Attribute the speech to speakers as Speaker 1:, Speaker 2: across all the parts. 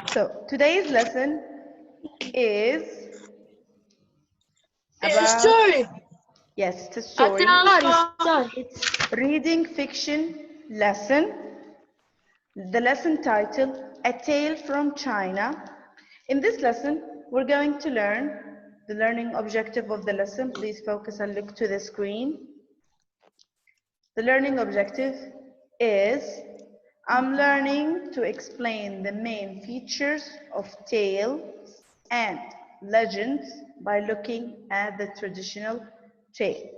Speaker 1: So today's lesson is
Speaker 2: It's
Speaker 1: about,
Speaker 2: a story.
Speaker 1: yes, it's a story.
Speaker 2: Sorry.
Speaker 1: It's reading fiction lesson. The lesson titled A Tale from China. In this lesson, we're going to learn the learning objective of the lesson. Please focus and look to the screen. The learning objective is I'm learning to explain the main features of tales and legends by looking at the traditional tale.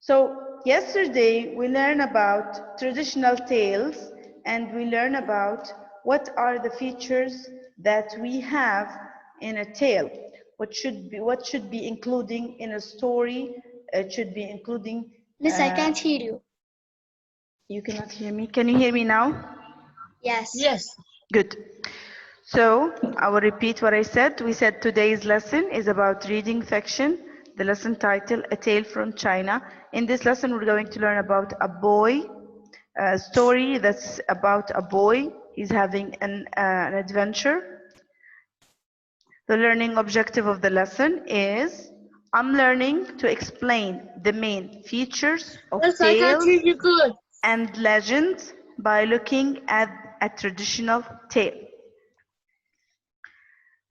Speaker 1: So yesterday we learned about traditional tales and we learned about what are the features that we have in a tale. What should be including in a story? It should be including.
Speaker 3: Miss, I can't hear you.
Speaker 1: You cannot hear me. Can you hear me now?
Speaker 3: Yes.
Speaker 2: Yes.
Speaker 1: Good. So I will repeat what I said. We said today's lesson is about reading fiction. The lesson title, A Tale from China. In this lesson, we're going to learn about a story that's about a boy. He's having an adventure. The learning objective of the lesson is I'm learning to explain the main features of
Speaker 2: Miss, I can't
Speaker 1: tales
Speaker 2: hear you good.
Speaker 1: and legends by looking at a traditional tale.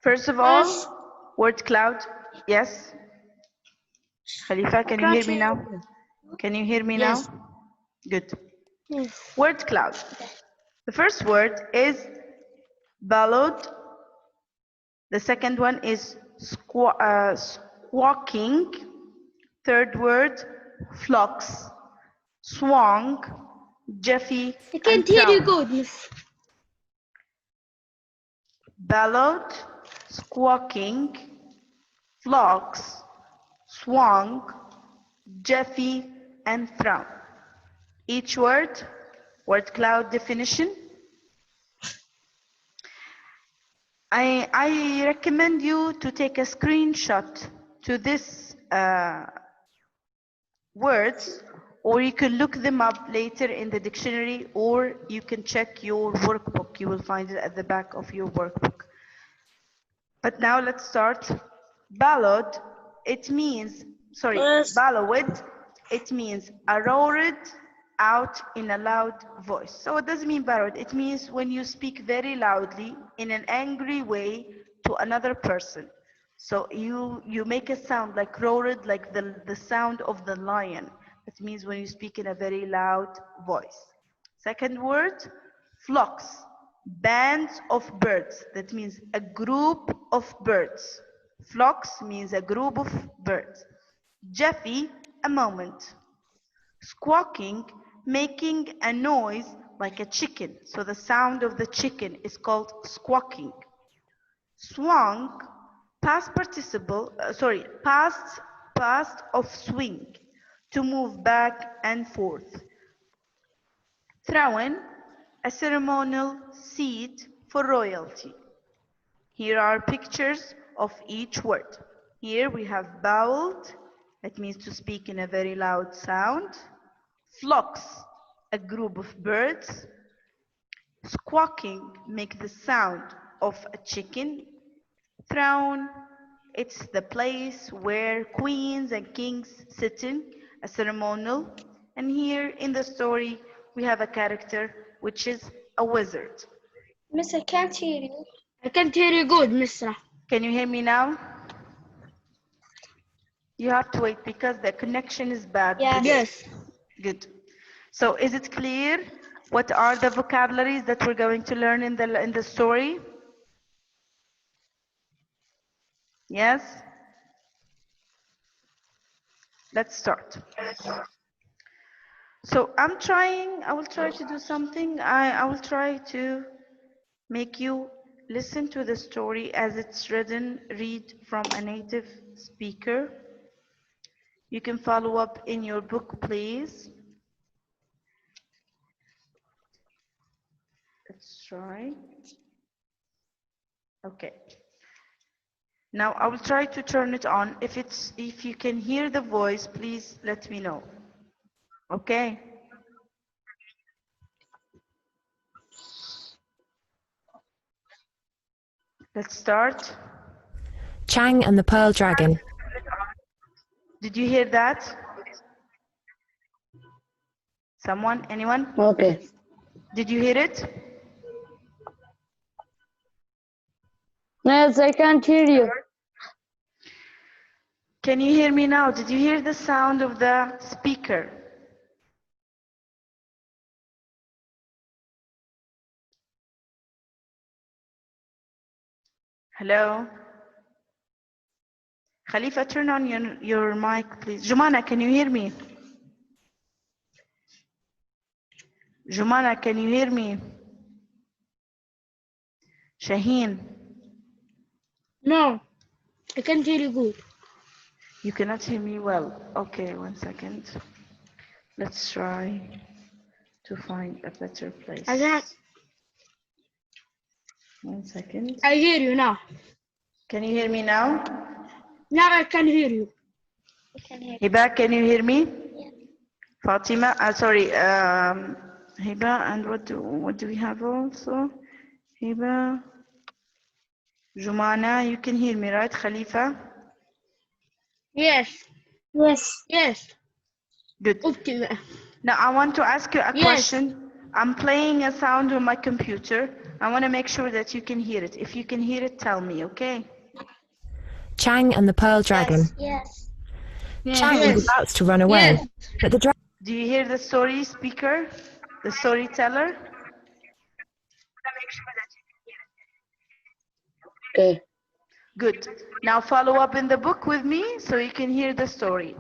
Speaker 1: First of all,
Speaker 2: Miss,
Speaker 1: word cloud. Yes. Khalifa, can you hear me now? Can you hear me
Speaker 2: Yes.
Speaker 1: now? Good. Word cloud. The first word is ballad. The second one is squawking. Third word, flocks. Swang, Jeffy,
Speaker 3: I
Speaker 1: and
Speaker 3: can't hear you
Speaker 1: Crown.
Speaker 3: good, Miss.
Speaker 1: Ballad, squawking, flocks, swang, Jeffy, and frown. Each word cloud definition. I recommend you to take a screenshot to this words, or you can look them up later in the dictionary, or you can check your workbook. You will find it at the back of your workbook. But now let's start. Ballad, it means,
Speaker 2: Miss.
Speaker 1: ballad, it means a roared out in a loud voice. So what does it mean ballad? It means when you speak very loudly in an angry way to another person. So you make a sound like roared, like the sound of the lion. That means when you speak in a very loud voice. Second word, flocks, bands of birds. That means a group of birds. Flocks means a group of birds. Jeffy, a moment. Squawking, making a noise like a chicken. So the sound of the chicken is called squawking. Swung, past participle, past of swing, to move back and forth. Thrown, a ceremonial seat for royalty. Here are pictures of each word. Here we have bowled, that means to speak in a very loud sound. Flocks, a group of birds. Squawking, make the sound of a chicken. Throne, it's the place where queens and kings sit in, a ceremonial. And here in the story, we have a character which is a wizard.
Speaker 3: Miss, I can't hear you.
Speaker 2: I can't hear you good, Misra.
Speaker 1: Can you hear me now? You have to wait because the connection is bad.
Speaker 3: Yes.
Speaker 1: today.
Speaker 2: Yes.
Speaker 1: Good. So is it clear what are the vocabularies that we're going to learn in the story? Yes? Let's start. So I will try to do something. I will try to make you listen to the story as it's written, read from a native speaker. You can follow up in your book, please. Let's try. Okay. Now I will try to turn it on. If you can hear the voice, please let me know. Okay. Okay. Let's start.
Speaker 4: Chang and the Pearl Dragon.
Speaker 1: Did you hear that? Someone? Anyone?
Speaker 2: Okay.
Speaker 1: Did you hear it?
Speaker 2: Yes, I can't hear you.
Speaker 1: Can you hear me now? Did you hear the sound of the speaker? Hello? Khalifa, turn on your mic, please. Jumana, can you hear me? Jumana, can you hear me? Shaheen,
Speaker 2: No, I can't hear you good.
Speaker 1: you cannot hear me well. Okay, 1 second. Let's try to find a better place.
Speaker 2: I can't.
Speaker 1: 1 second.
Speaker 2: I hear you now.
Speaker 1: Can you hear me now?
Speaker 2: Now I can hear you.
Speaker 3: We can hear.
Speaker 1: Hiba, can you hear me?
Speaker 3: Yeah.
Speaker 1: Fatima, sorry, Hiba, and what do we have also? Hiba, Jumana, you can hear me, right, Khalifa?
Speaker 2: Yes.
Speaker 3: Yes.
Speaker 2: Yes.
Speaker 1: Good.
Speaker 2: Okay.
Speaker 1: Now I want to ask you a
Speaker 2: Yes.
Speaker 1: question. I'm playing a sound on my computer. I want to make sure that you can hear it. If you can hear it, tell me, okay?
Speaker 4: Chang and the Pearl Dragon.
Speaker 3: Yes.
Speaker 4: Chang
Speaker 2: Yes.
Speaker 4: was about to run away,
Speaker 2: Yes.
Speaker 4: but the dragon
Speaker 1: Do you hear the story speaker? The storyteller?
Speaker 2: Okay.
Speaker 1: Good. Now follow up in the book with me so you can hear the story.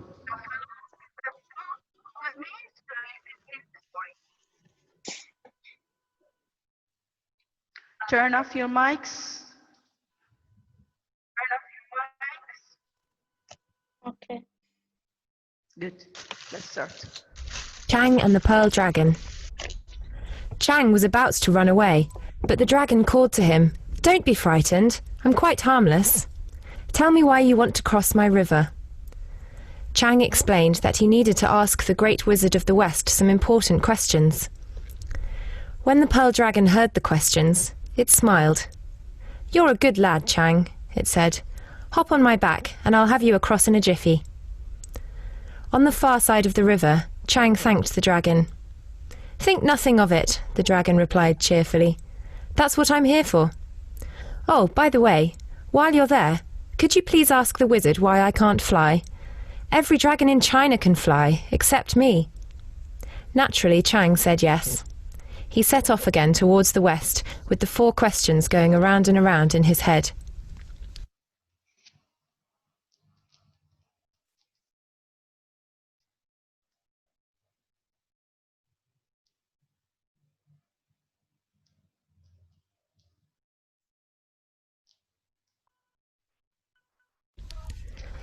Speaker 1: Turn off your mics.
Speaker 3: Okay.
Speaker 1: Good. Let's start.
Speaker 4: Chang and the Pearl Dragon. Chang was about to run away, but the dragon called to him, "Don't be frightened. I'm quite harmless. Tell me why you want to cross my river." Chang explained that he needed to ask the Great Wizard of the West some important questions. When the Pearl Dragon heard the questions, it smiled. "You're a good lad, Chang," it said. "Hop on my back and I'll have you across in a jiffy." On the far side of the river, Chang thanked the dragon. "Think nothing of it," the dragon replied cheerfully. "That's what I'm here for. Oh, by the way, while you're there, could you please ask the wizard why I can't fly? Every dragon in China can fly, except me." Naturally, Chang said yes. He set off again towards the west, with the 4 questions going around and around in his head.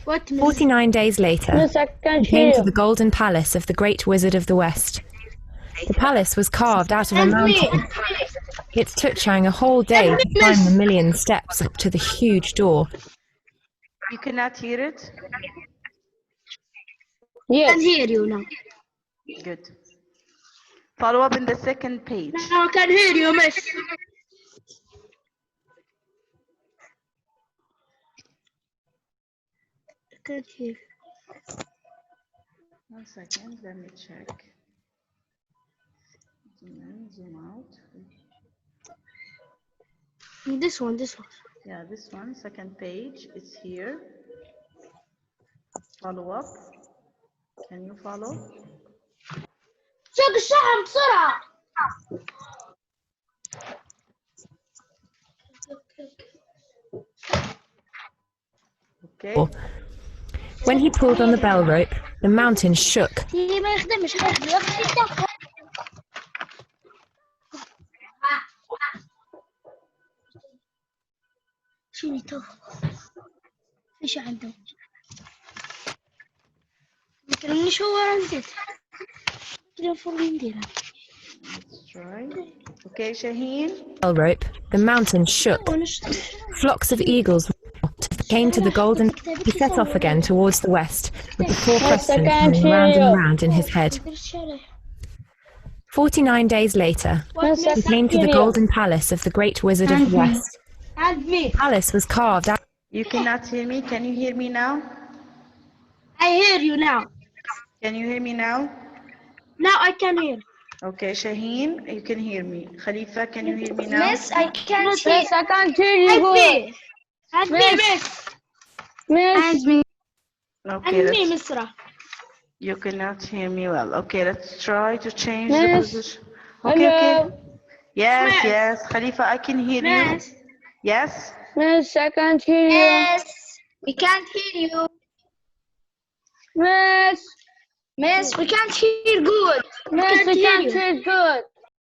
Speaker 2: What?
Speaker 4: 49 days later,
Speaker 2: Yes, I can
Speaker 4: he came
Speaker 2: hear
Speaker 4: to
Speaker 2: you.
Speaker 4: the golden palace of the Great Wizard of the West. The palace was carved out of a mountain. It took Chang a whole day to climb the 1,000,000 steps up to the huge door.
Speaker 1: You cannot hear it?
Speaker 2: I
Speaker 3: Yes.
Speaker 2: can hear you now.
Speaker 1: Good. Follow up in the second page.
Speaker 2: Now I can hear you, miss. I can't hear.
Speaker 1: 1 second, let me check. Zoom in, zoom out.
Speaker 2: This one.
Speaker 1: Yeah, this one, second page, is here. Follow up. Can you follow?
Speaker 2: سوق الشحن بسرعة.
Speaker 1: Okay.
Speaker 4: When he pulled on the bell rope, the mountain shook.
Speaker 3: اللي ما يخدمش يخدم. شو تو؟ ايش عنده؟
Speaker 2: يمكن نشوف نزيد.
Speaker 3: كده المفروض نديرها.
Speaker 1: Let's try. Okay, Shaheen.
Speaker 4: Bell rope, the mountain shook. Flocks of eagles came to the golden. He set off again towards the west, with the 4 questions running round and round in his head. 49 days later, he came to the golden palace of the Great Wizard of the West.
Speaker 2: And me.
Speaker 4: Alice was carved out.
Speaker 1: You cannot hear me. Can you hear me now?
Speaker 2: I hear you now.
Speaker 1: Can you hear me now?
Speaker 2: Now I can hear.
Speaker 1: Okay, Shaheen, you can hear me. Khalifa, can you hear me now?
Speaker 3: Miss, I can't
Speaker 2: Miss,
Speaker 3: hear.
Speaker 2: I can't hear you. And me. And me, miss.
Speaker 3: And me.
Speaker 1: Okay,
Speaker 2: And me,
Speaker 1: let's,
Speaker 2: Misra.
Speaker 1: you cannot hear me well. Okay, let's try to change the
Speaker 2: Miss.
Speaker 1: position. Okay, okay. Yes,
Speaker 2: Miss.
Speaker 1: yes. Khalifa, I can hear you.
Speaker 2: Miss.
Speaker 1: Yes?
Speaker 2: Miss, I can't hear you.
Speaker 3: Yes, we can't hear you.
Speaker 2: Miss.
Speaker 3: Miss, we can't hear good.
Speaker 2: Miss, we can't
Speaker 3: you.
Speaker 2: hear good.